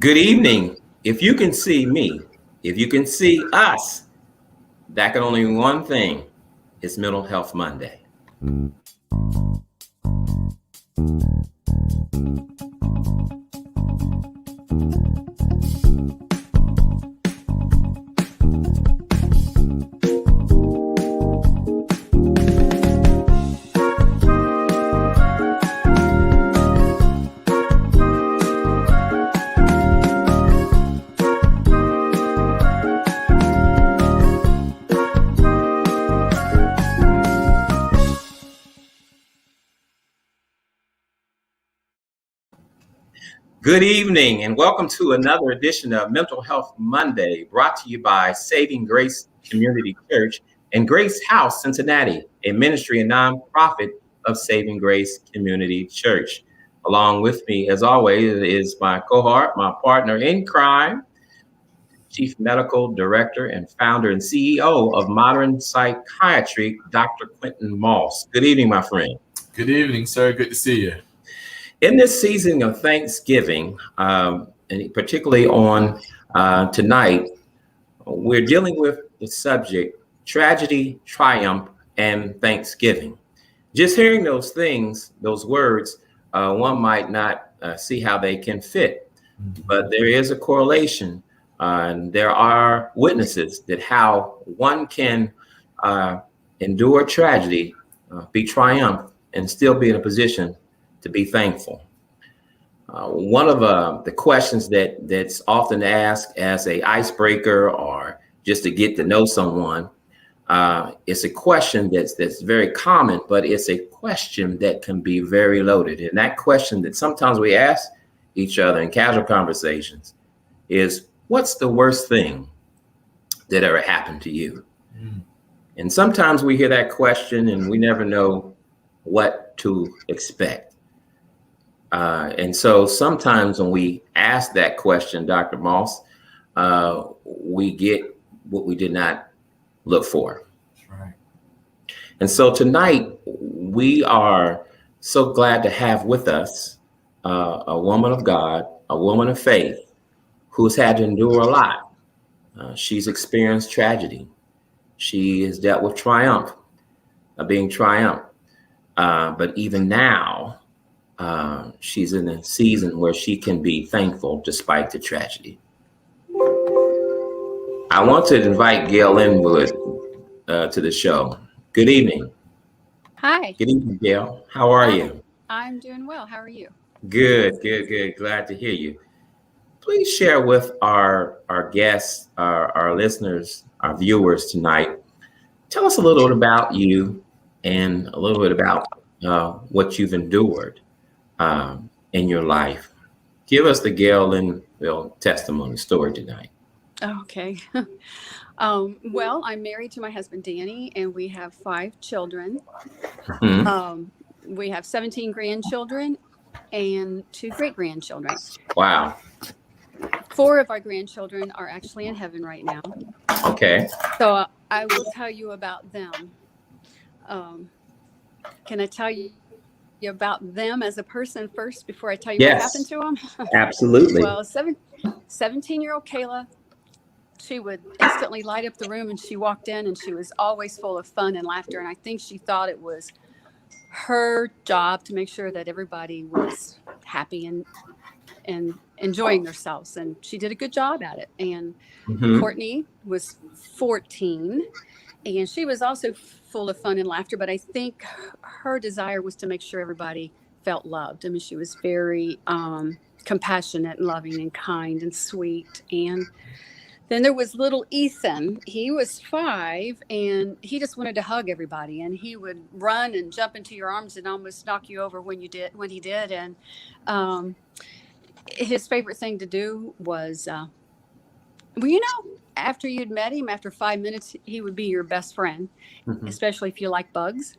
Good evening. If you can see me, if you can see us, that can only mean one thing. It's Mental Health Monday. Good evening and welcome to another edition of Mental Health Monday, brought to you by Saving Grace Community Church and Grace House Cincinnati, a ministry and nonprofit of Saving Grace Community Church. Along with me, as always, is my cohort, my partner in crime, Chief Medical Director and founder and CEO of Modern Psychiatry, Dr. Quentin Moss. Good evening, my friend. Good evening, sir. Good to see you. In this season of Thanksgiving, and particularly on tonight, we're dealing with the subject, tragedy, triumph, and Thanksgiving. Just hearing those things, those words, one might not see how they can fit, but there is a correlation, and there are witnesses that how one can endure tragedy, be triumph, and still be in a position to be thankful. One of the questions that's often asked as a icebreaker or just to get to know someone, it's a question that's very common, but it's a question that can be very loaded. And that question that sometimes we ask each other in casual conversations is, what's the worst thing that ever happened to you? And sometimes we hear that question and we never know what to expect. And so sometimes when we ask that question, Dr. Moss, we get what we did not look for. That's right. And so tonight, we are so glad to have with us a woman of God, a woman of faith, who's had to endure a lot. She's experienced tragedy. She has dealt with triumph, being triumphed. But even now, she's in a season where she can be thankful despite the tragedy. I want to invite Gail Linwood to the show. Good evening. Hi. Good evening, Gail. How are you? I'm doing well. How are you? Good. Glad to hear you. Please share with our guests, our listeners, our viewers tonight. Tell us a little bit about you and a little bit about what you've endured in your life. Give us the Gail Linville testimony story tonight. Okay. Well, I'm married to my husband, Danny, and we have 5 children. We have 17 grandchildren and 2 great-grandchildren. Wow. 4 of our grandchildren are actually in heaven right now. Okay. So I will tell you about them. Can I tell you about them as a person first before I tell you what happened to them? Absolutely. Well, 17-year-old Kayla, she would instantly light up the room, and she walked in and she was always full of fun and laughter. And I think she thought it was her job to make sure that everybody was happy and enjoying themselves. And she did a good job at it. And Courtney was 14. And she was also full of fun and laughter, but I think her desire was to make sure everybody felt loved. I mean, she was very compassionate and loving and kind and sweet. And then there was little Ethan. He was 5, and he just wanted to hug everybody. And he would run and jump into your arms and almost knock you over when he did. And his favorite thing to do was, after you'd met him, after 5 minutes, he would be your best friend, especially if you like bugs.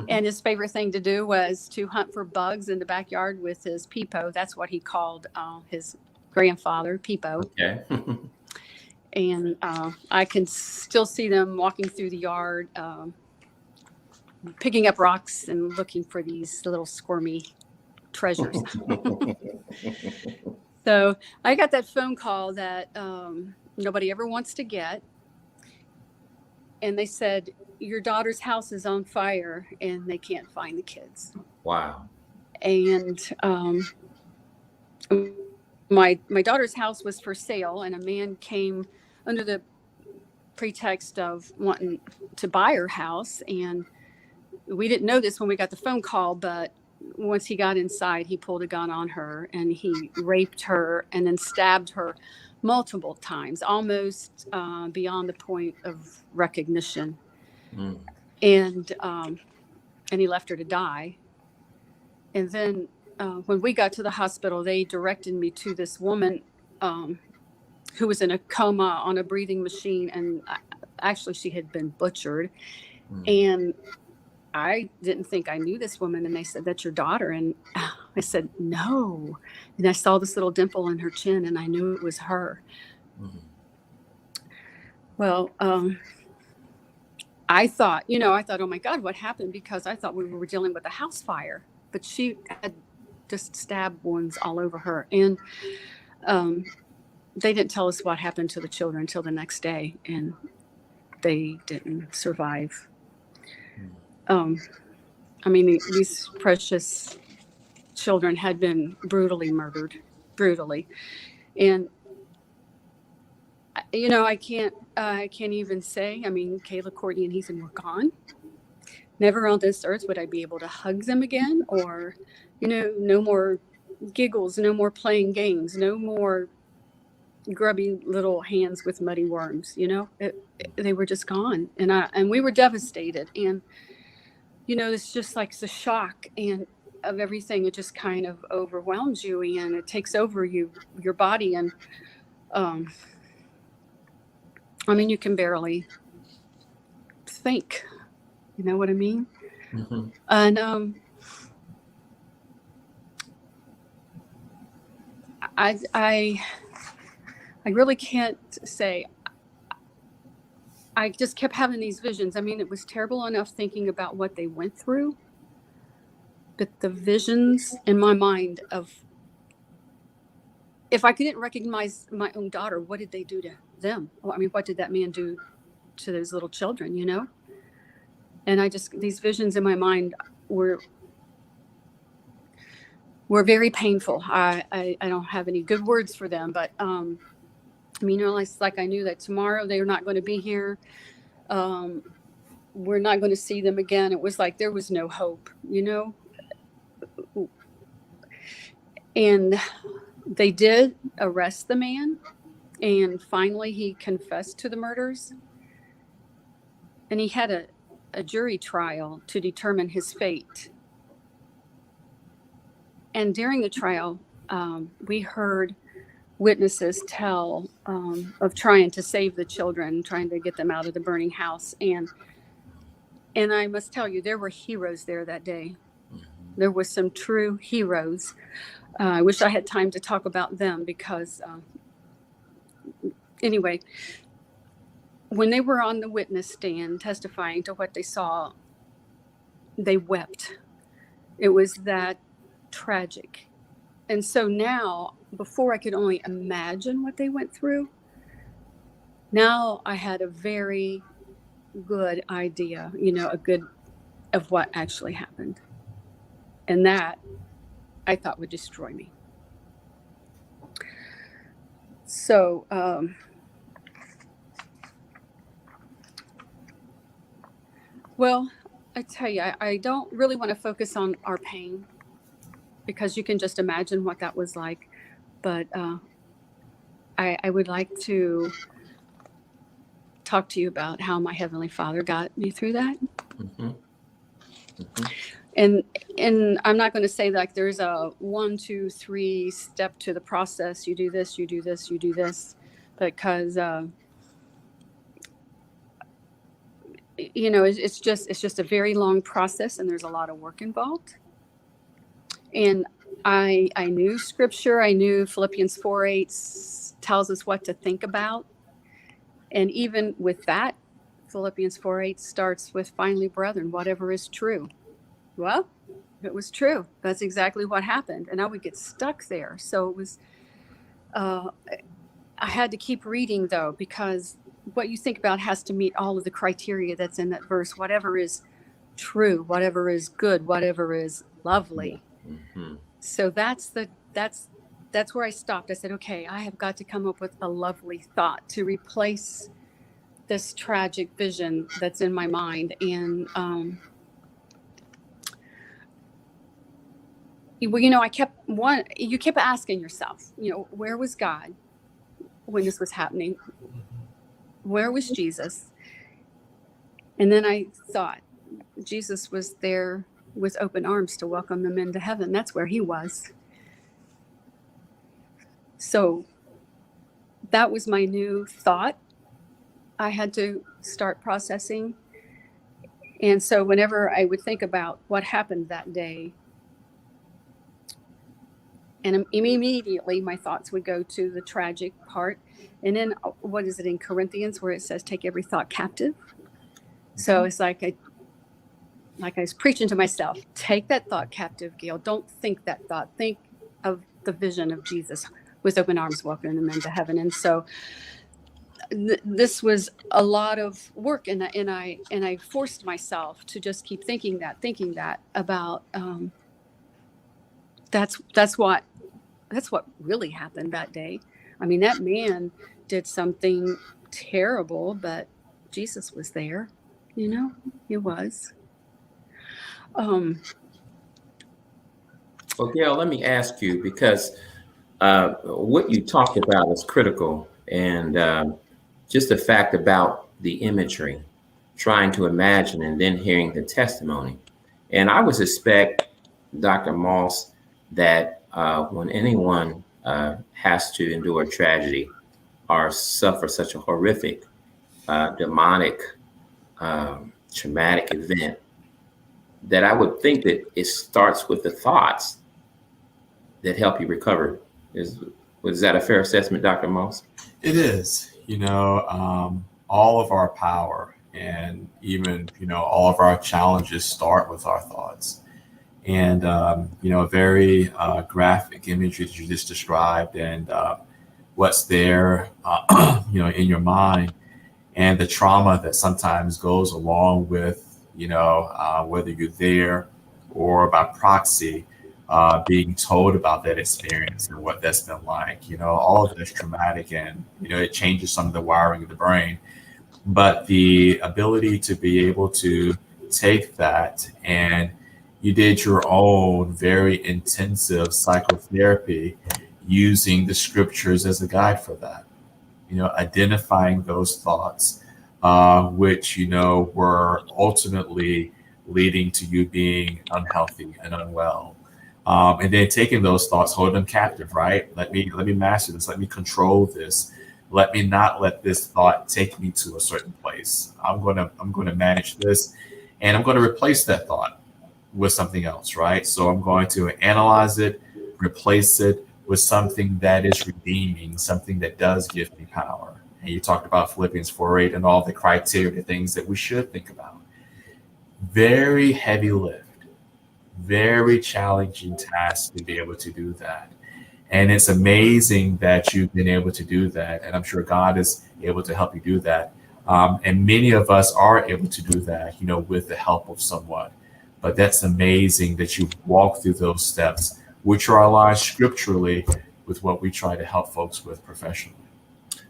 And his favorite thing to do was to hunt for bugs in the backyard with his Peepo. That's what he called his grandfather, Peepo. Okay. And I can still see them walking through the yard, picking up rocks and looking for these little squirmy treasures. So I got that phone call that nobody ever wants to get. And they said, your daughter's house is on fire and they can't find the kids. Wow. And my daughter's house was for sale, and a man came under the pretext of wanting to buy her house. And we didn't know this when we got the phone call, but once he got inside, he pulled a gun on her and he raped her and then stabbed her multiple times, almost beyond the point of recognition. Mm. And he left her to die. And then when we got to the hospital, they directed me to this woman who was in a coma on a breathing machine. And actually, she had been butchered. And I didn't think I knew this woman. And they said, that's your daughter. And I said, no. And I saw this little dimple in her chin, and I knew it was her. Mm-hmm. Well, I thought, oh my God, what happened? Because I thought we were dealing with a house fire. But she had just stab wounds all over her. And they didn't tell us what happened to the children until the next day. And they didn't survive. I mean, these precious children had been brutally murdered, and I can't even say. I mean, Kayla, Courtney, and Ethan were gone. Never on this earth would I be able to hug them again, or no more giggles, no more playing games, no more grubby little hands with muddy worms. They were just gone, and we were devastated. And it's just like the shock and of everything. It just kind of overwhelms you, and it takes over your body. And I mean, you can barely think. You know what I mean? Mm-hmm. And I really can't say. I just kept having these visions. I mean, it was terrible enough thinking about what they went through, but the visions in my mind of, if I couldn't recognize my own daughter, what did they do to them? Well, I mean, what did that man do to those little children, And these visions in my mind were very painful. I don't have any good words for them, but it's like I knew that tomorrow they were not going to be here. We're not going to see them again. It was like there was no hope, And they did arrest the man, and finally he confessed to the murders. And he had a jury trial to determine his fate. And during the trial, we heard witnesses tell of trying to save the children, trying to get them out of the burning house. And I must tell you, there were heroes there that day. There were some true heroes. I wish I had time to talk about them because, anyway, when they were on the witness stand testifying to what they saw, they wept. It was that tragic. And so now, before I could only imagine what they went through, now I had a very good idea, of what actually happened. And that I thought would destroy me. So, well, I tell you, I don't really want to focus on our pain, because you can just imagine what that was like. But I would like to talk to you about how my Heavenly Father got me through that. Mm-hmm. Mm-hmm. And I'm not going to say like there's a 1, 2, 3 step to the process. You do this, you do this, you do this, because it's just a very long process, and there's a lot of work involved. And I knew scripture. I knew Philippians 4:8 tells us what to think about. And even with that, Philippians 4:8 starts with, finally, brethren, whatever is true. Well, it was true. That's exactly what happened. And I would get stuck there. So it was I had to keep reading though, because what you think about has to meet all of the criteria that's in that verse. Whatever is true, whatever is good, whatever is lovely. Mm-hmm. So that's where I stopped. I said, okay, I have got to come up with a lovely thought to replace this tragic vision that's in my mind. And well, you kept asking yourself, where was God when this was happening? Where was Jesus? And then I thought, Jesus was there with open arms to welcome them into heaven. That's where he was. So that was my new thought I had to start processing. And so whenever I would think about what happened that day, and immediately my thoughts would go to the tragic part. And then what is it in Corinthians where it says, take every thought captive? So it's like I was preaching to myself, take that thought captive, Gail. Don't think that thought. Think of the vision of Jesus with open arms welcoming them into heaven. And so this was a lot of work, and I forced myself to just keep thinking that about that's what really happened that day. I mean, that man did something terrible, but Jesus was there. He was. Well, Gail, let me ask you, because what you talked about is critical, and just the fact about the imagery, trying to imagine and then hearing the testimony. And I would suspect, Dr. Moss, that when anyone has to endure tragedy or suffer such a horrific, demonic, traumatic event, that I would think that it starts with the thoughts that help you recover. Was that a fair assessment, Dr. Moss? It is. All of our power and even, all of our challenges start with our thoughts. And, a very graphic imagery that you just described, and what's there, in your mind, and the trauma that sometimes goes along with, whether you're there or by proxy, being told about that experience and what that's been like. All of that's traumatic, and, it changes some of the wiring of the brain. But the ability to be able to take that, and you did your own very intensive psychotherapy using the scriptures as a guide for that, identifying those thoughts, which, were ultimately leading to you being unhealthy and unwell. And then taking those thoughts, hold them captive, right? Let me master this. Let me control this. Let me not let this thought take me to a certain place. I'm going to manage this, and I'm going to replace that thought with something else, right? So I'm going to analyze it, replace it with something that is redeeming, something that does give me power. And you talked about Philippians 4:8 and all the criteria, the things that we should think about. Very heavy lift, very challenging task to be able to do that. And it's amazing that you've been able to do that. And I'm sure God is able to help you do that. And many of us are able to do that, with the help of someone. But that's amazing that you've walked through those steps, which are aligned scripturally with what we try to help folks with professionally.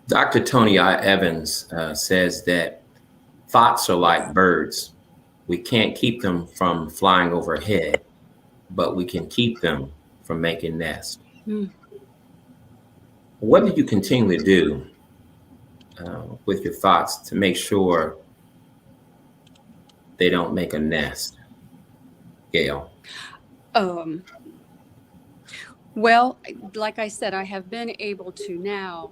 Dr. Tony I. Evans says that thoughts are like birds. We can't keep them from flying overhead, but we can keep them from making nests. What do you continually do with your thoughts to make sure they don't make a nest, Gail? Well, like I said, I have been able to now,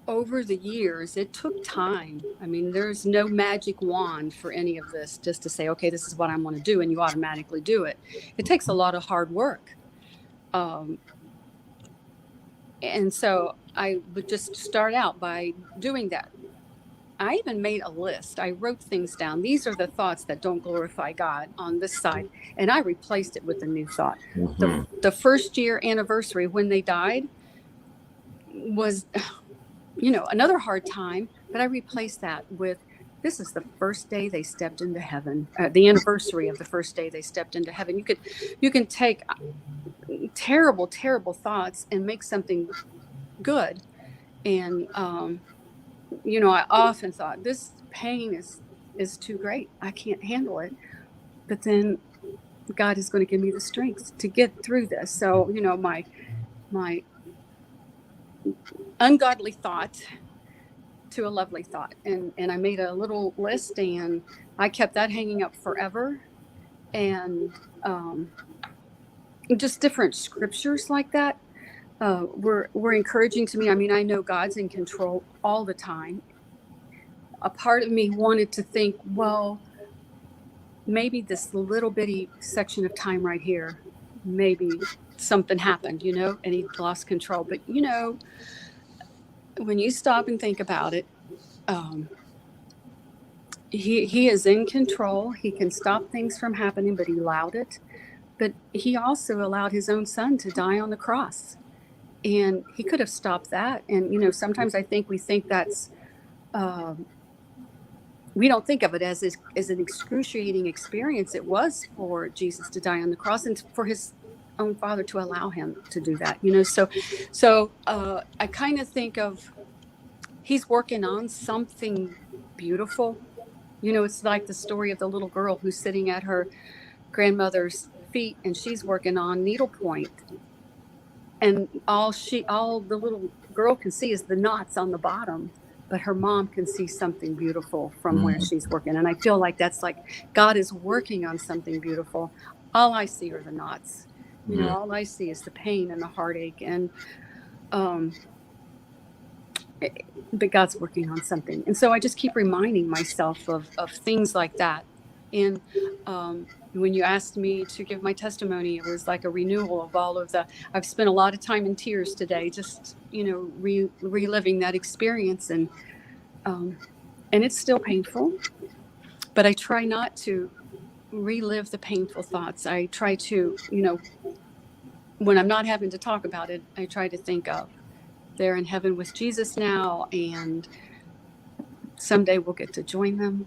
over the years. It took time. I mean, there's no magic wand for any of this, just to say, okay, this is what I'm going to do, and you automatically do it. It takes a lot of hard work. And so I would just start out by doing that. I even made a list. I wrote things down. These are the thoughts that don't glorify God on this side. And I replaced it with a new thought. The first year anniversary when they died, was, another hard time, but I replaced that with, this is the first day they stepped into heaven, the anniversary of the first day they stepped into heaven. You can take terrible, terrible thoughts and make something good. And, I often thought, this pain is too great. I can't handle it. But then God is going to give me the strength to get through this. So, my ungodly thought to a lovely thought. And I made a little list, and I kept that hanging up forever. And just different scriptures like that were encouraging to me. I mean, I know God's in control all the time. A part of me wanted to think, well, maybe this little bitty section of time right here, maybe something happened, and he lost control. But, when you stop and think about it, he is in control. He can stop things from happening, but he allowed it. But he also allowed his own son to die on the cross. And he could have stopped that. And, sometimes I think we think that's, we don't think of it as an excruciating experience. It was for Jesus to die on the cross and for his own Father to allow him to do that, So I kind of think of, he's working on something beautiful. It's like the story of the little girl who's sitting at her grandmother's feet, and she's working on needlepoint. And all the little girl can see is the knots on the bottom, but her mom can see something beautiful from where she's working. And I feel like that's like God is working on something beautiful. All I see are the knots. All I see is the pain and the heartache. And but God's working on something. And so I just keep reminding myself of things like that. And when you asked me to give my testimony, it was like a renewal of all of I've spent a lot of time in tears today, just, reliving that experience. And it's still painful, but I try not to relive the painful thoughts. I try to, when I'm not having to talk about it, I try to think of, they're in heaven with Jesus now, and someday we'll get to join them.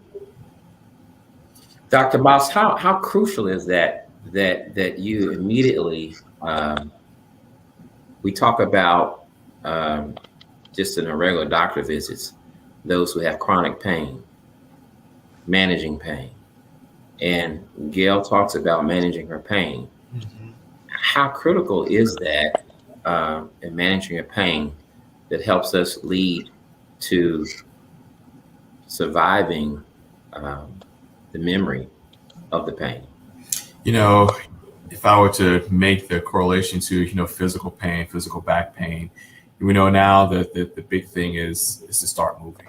Dr. Moss, how crucial is that you immediately, we talk about just in a regular doctor visits, those who have chronic pain, managing pain. And Gail talks about managing her pain. Mm-hmm. How critical is that in managing your pain that helps us lead to surviving the memory of the pain? If I were to make the correlation to, physical pain, physical back pain, we know now that the big thing is to start moving.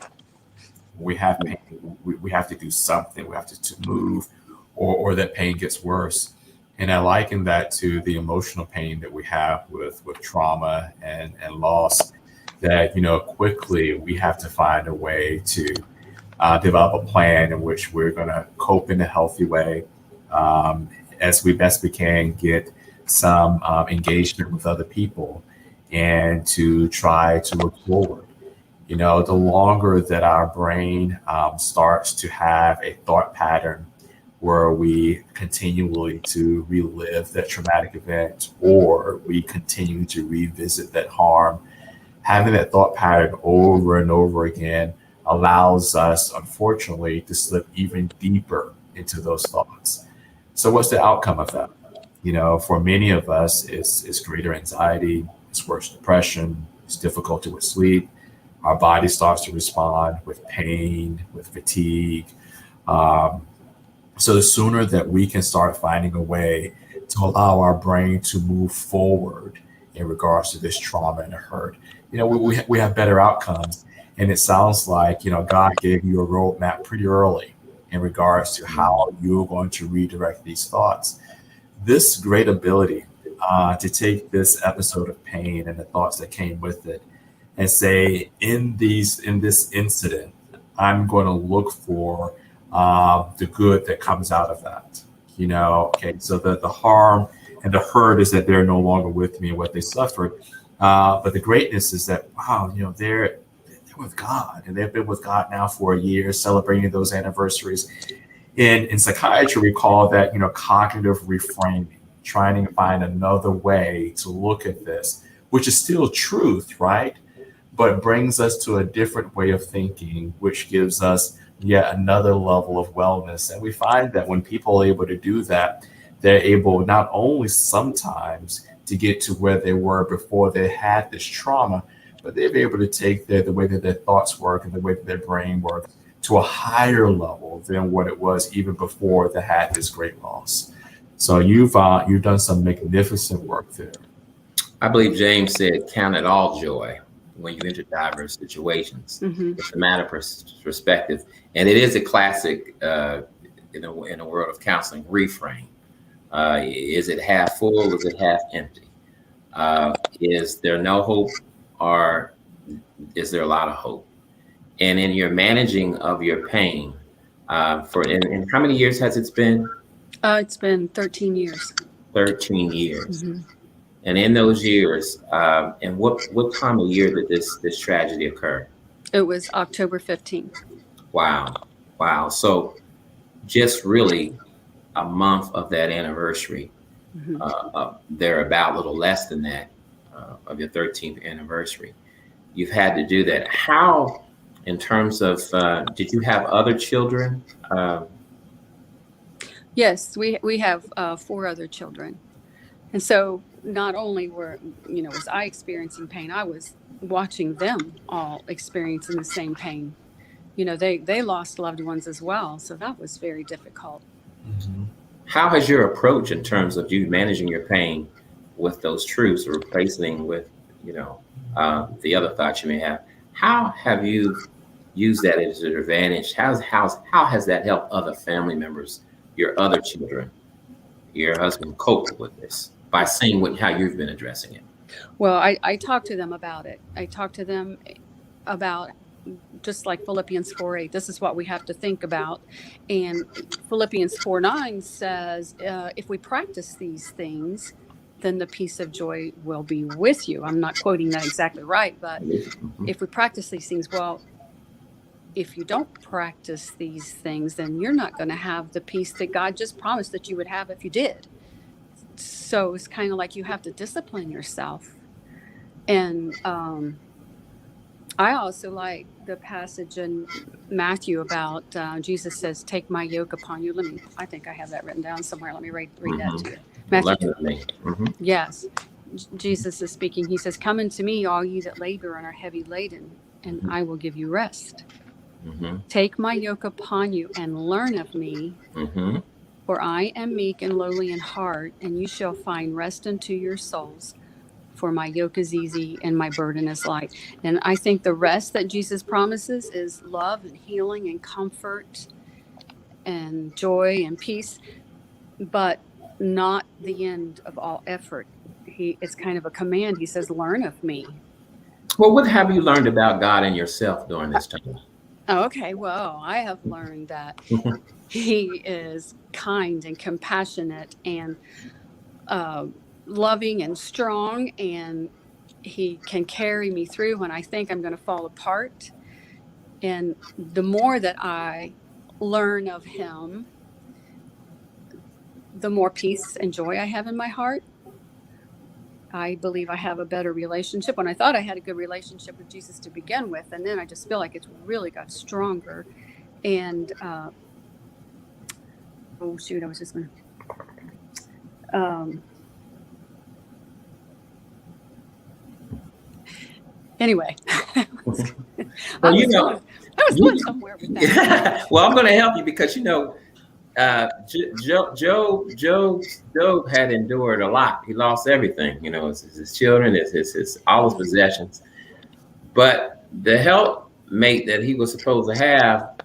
When we have pain, we have to do something. We have to move, or that pain gets worse. And I liken that to the emotional pain that we have with trauma and loss, that, quickly we have to find a way to develop a plan in which we're going to cope in a healthy way, as we best we can, get some engagement with other people, and to try to look forward. The longer that our brain starts to have a thought pattern where we continually to relive that traumatic event, or we continue to revisit that harm, having that thought pattern over and over again allows us, unfortunately, to slip even deeper into those thoughts. So what's the outcome of that? For many of us, it's greater anxiety, it's worse depression, it's difficulty with sleep. Our body starts to respond with pain, with fatigue. So the sooner that we can start finding a way to allow our brain to move forward in regards to this trauma and hurt, we have better outcomes. And it sounds like, God gave you a roadmap pretty early in regards to how you're going to redirect these thoughts. This great ability to take this episode of pain and the thoughts that came with it and say, in this incident, I'm going to look for the good that comes out of that. Okay, so the harm and the hurt is that they're no longer with me and what they suffered. But the greatness is that, wow, they're with God, and they've been with God now for a year, celebrating those anniversaries. In psychiatry, we call that, cognitive reframing, trying to find another way to look at this, which is still truth, right? But brings us to a different way of thinking, which gives us yet another level of wellness. And we find that when people are able to do that, they're able not only sometimes to get to where they were before they had this trauma, but they're able to take the way that their thoughts work and the way that their brain works to a higher level than what it was even before they had this great loss. So you've done some magnificent work there. I believe James said, "Count it all joy when you enter diverse situations." It's a matter of perspective, and it is a classic in a world of counseling reframe. Is it half full? Is it half empty? Is there no hope, or is there a lot of hope? And in your managing of your pain, and how many years has it been? It's been 13 years. 13 years. And in those years, and what time of year did this tragedy occur? It was October 15th. Wow. So just really a month of that anniversary, they're about a little less than that of your 13th anniversary. You've had to do that. How, in terms of, did you have other children? Yes, we have 4 other children. And so not only was I experiencing pain, I was watching them all experiencing the same pain. They lost loved ones as well. So that was very difficult. How has your approach in terms of you managing your pain with those truths, replacing with, the other thoughts you may have, how have you used that as an advantage? How has that helped other family members, your other children, your husband cope with this by seeing how you've been addressing it? Well, I talked to them about it. I talked to them about, just like Philippians 4:8, this is what we have to think about. And Philippians 4:9 says, if we practice these things, then the peace of joy will be with you. I'm not quoting that exactly right, but if we practice these things, well, if you don't practice these things, then you're not going to have the peace that God just promised that you would have if you did. So it's kind of like you have to discipline yourself. And I also like the passage in Matthew about Jesus says, "Take my yoke upon you." I think I have that written down somewhere. Let me read that to you. Matthew. Yes. Jesus is speaking. He says, "Come unto me, all ye that labor and are heavy laden, and I will give you rest. Take my yoke upon you and learn of me, for I am meek and lowly in heart, and you shall find rest unto your souls. For my yoke is easy and my burden is light." And I think the rest that Jesus promises is love and healing and comfort and joy and peace, but not the end of all effort. It's kind of a command. He says, "Learn of me." Well, what have you learned about God and yourself during this time? Okay, well, I have learned that He is kind and compassionate and loving and strong, and He can carry me through when I think I'm going to fall apart. And the more that I learn of Him, the more peace and joy I have in my heart. I believe I have a better relationship. When I thought I had a good relationship with Jesus to begin with, and then I just feel like it's really got stronger. And I was just going to anyway. Well, I was going somewhere with that. Well, I'm going to help you because Job had endured a lot. He lost everything. His children, his all his possessions. But the helpmate that he was supposed to have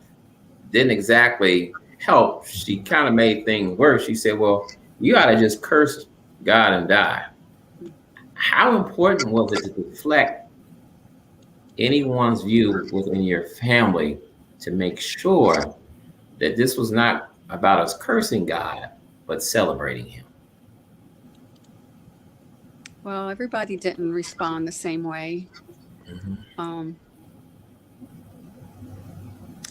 didn't exactly help. She kind of made things worse. She said, "Well, you ought to just curse God and die." How important was it to deflect anyone's view within your family to make sure that this was not about us cursing God, but celebrating Him? Well, everybody didn't respond the same way. Mhm. Um,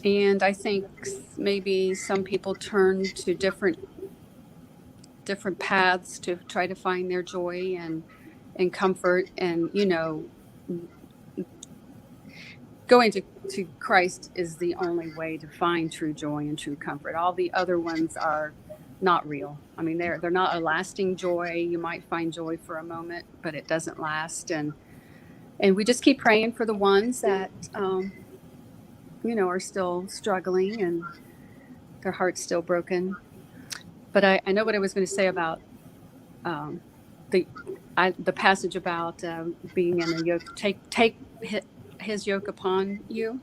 and I think maybe some people turn to different paths to try to find their joy and comfort. And, going to Christ is the only way to find true joy and true comfort. All the other ones are not real. I mean, they're not a lasting joy. You might find joy for a moment, but it doesn't last. And we just keep praying for the ones that are still struggling and their heart's still broken. But I know what I was going to say about um, the the passage about being in a yoke. Take his yoke upon you.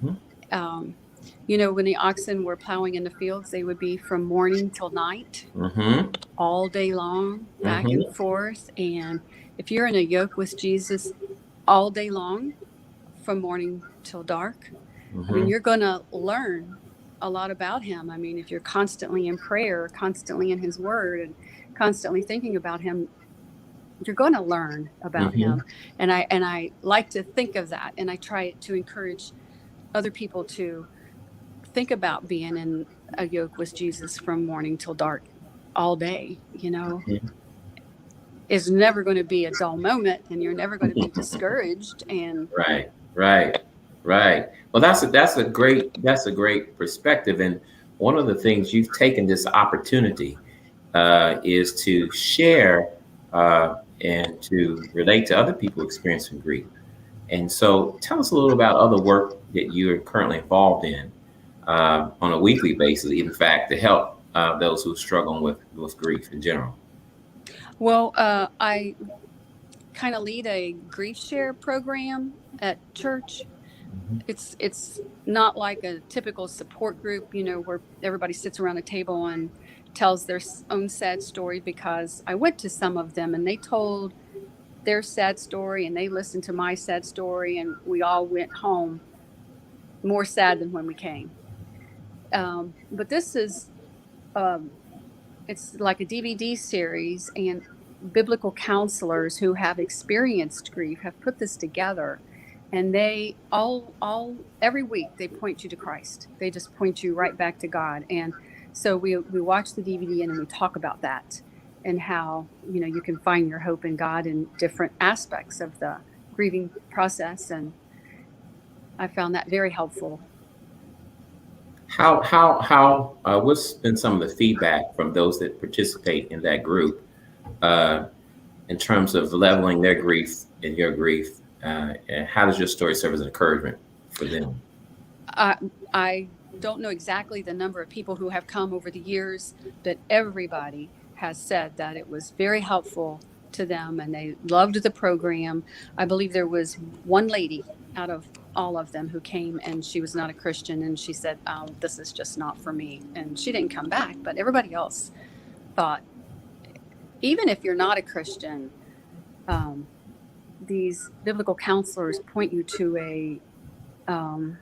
Mhm. Um, when the oxen were plowing in the fields, they would be from morning till night, Mhm. all day long, back and Mhm. forth. And if you're in a yoke with Jesus all day long, from morning till dark, I mean, Mhm. you're going to learn a lot about him. I mean, if you're constantly in prayer, constantly in his word, and constantly thinking about him, you're going to learn about Mhm. him. And I like to think of that, and I try to encourage other people to think about being in a yoke with Jesus from morning till dark all day. Is never going to be a dull moment, and you're never going to be discouraged. And Right, right, right. Well, that's a great perspective, and one of the things you've taken this opportunity is to share and to relate to other people experiencing grief. And so, tell us a little about other work that you are currently involved in on a weekly basis, in fact, to help those who struggle with grief in general. well, I kind of lead a Griefshare program at church. Mhm. It's not like a typical support group, where everybody sits around a table and tells their own sad story, because I went to some of them and they told their sad story and they listened to my sad story, and we all went home more sad than when we came. But this is um, it's like a DVD series, and biblical counselors who have experienced grief have put this together, and they all every week they point you to Christ. They just point you right back to God. And so we watch the DVD and then we talk about that, and how you can find your hope in God in different aspects of the grieving process. And I found that very helpful. What's been some of the feedback from those that participate in that group uh, in terms of leveling their grief and your grief? And how does your story serve as an encouragement for them? I don't know exactly the number of people who have come over the years, but everybody has said that it was very helpful to them and they loved the program. I believe there was one lady out of all of them who came, and she was not a Christian, and she said, "This is just not for me," and she didn't come back. But everybody else thought, even if you're not a Christian, um, these biblical counselors point you to um,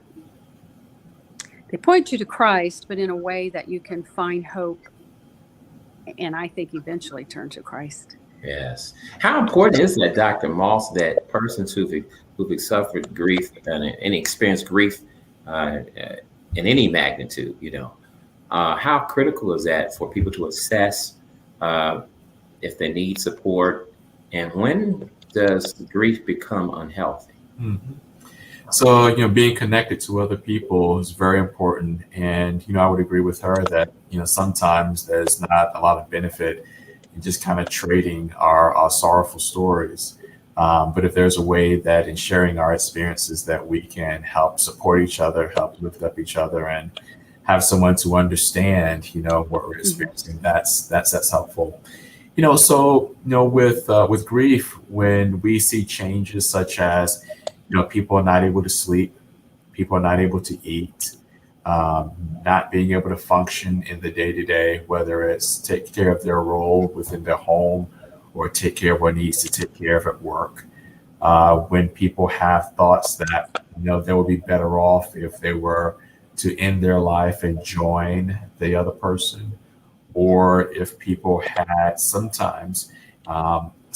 they point you to Christ, but in a way that you can find hope, and I think eventually turn to Christ. Yes. How important is that, Dr. Moss, that persons who've suffered grief and experienced grief in any magnitude, how critical is that for people to assess uh, if they need support, and when does grief become unhealthy? Mhm. So, being connected to other people is very important. And, I would agree with her that, sometimes there's not a lot of benefit in just kind of trading our sorrowful stories. But if there's a way that in sharing our experiences that we can help support each other, help lift up each other, and have someone to understand, what we're Mhm. experiencing, that's helpful. So, with grief, when we see changes such as, people are not able to sleep, people are not able to eat, not being able to function in the day to day, whether it's take care of their role within their home or take care of what needs to take care of at work. When people have thoughts that, they would be better off if they were to end their life and join the other person, or if people had sometimes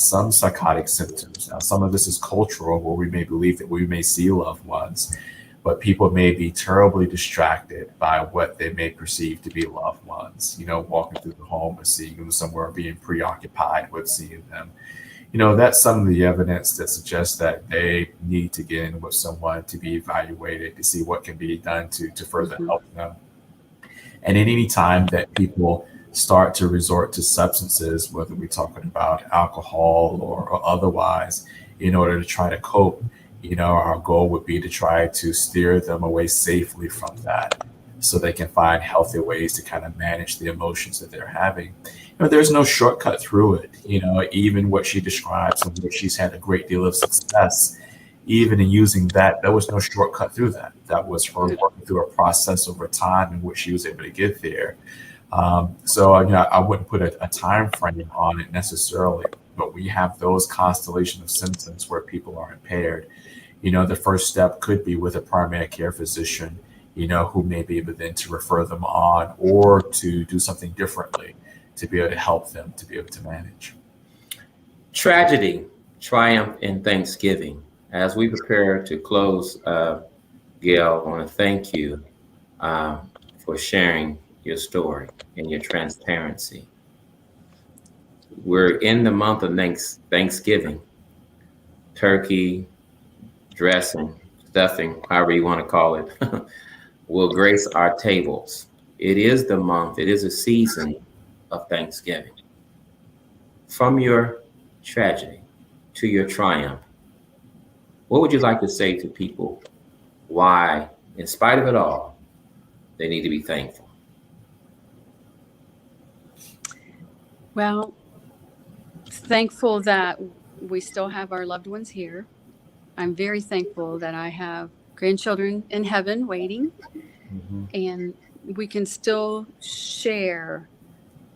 some psychotic symptoms. Now, some of this is cultural, where we may believe that we may see loved ones, but people may be terribly distracted by what they may perceive to be loved ones, walking through the home and seeing them somewhere, being preoccupied with seeing them. That's some of the evidence that suggests that they need to get in with someone to be evaluated to see what can be done to further help them. And at any time that people start to resort to substances, whether we're talking about alcohol or otherwise, in order to try to cope, our goal would be to try to steer them away safely from that so they can find healthy ways to kind of manage the emotions that they're having. There's no shortcut through it. Even what she describes and where she's had a great deal of success, even in using that, there was no shortcut through that. That was her working through a process over time in which she was able to get there. So I wouldn't put a time frame on it necessarily, but we have those constellation of symptoms where people are impaired. The first step could be with a primary care physician, who may be able then to refer them on or to do something differently to be able to help them to be able to manage. Tragedy, triumph, and thanksgiving. As we prepare to close, Gail, I want to thank you for sharing your story and your transparency. We're in the month of Thanksgiving. Turkey, dressing, stuffing, however you want to call it, will grace our tables. It is the month, it is a season of Thanksgiving. From your tragedy to your triumph, what would you like to say to people why, in spite of it all, they need to be thankful? Well, thankful that we still have our loved ones here. I'm very thankful that I have grandchildren in heaven waiting, and we can still share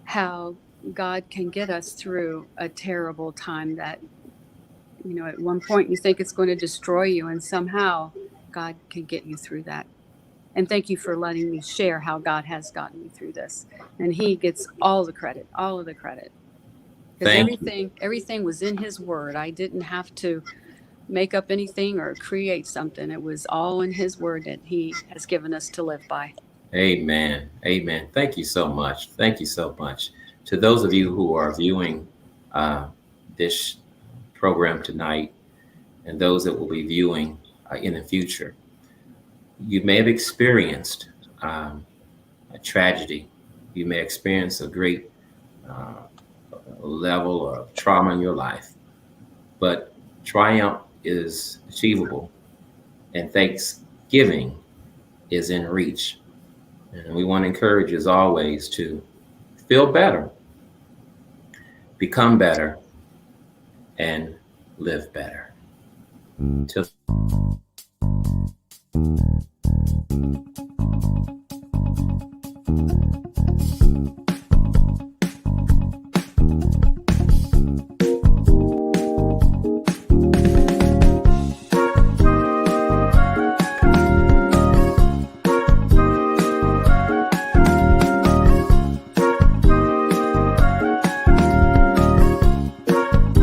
how God can get us through a terrible time that, at one point you think it's going to destroy you, and somehow God can get you through that. And thank you for letting me share how God has gotten me through this. And he gets all of the credit. Because everything was in his word. I didn't have to make up anything or create something. It was all in his word that he has given us to live by. Amen. Amen. Thank you so much. Thank you so much. To those of you who are viewing this program tonight, and those that will be viewing in the future, you may have experienced a tragedy. You may experience a great level of trauma in your life, but triumph is achievable, and thanksgiving is in reach. And we want to encourage you, as always, to feel better, become better, and live better. Till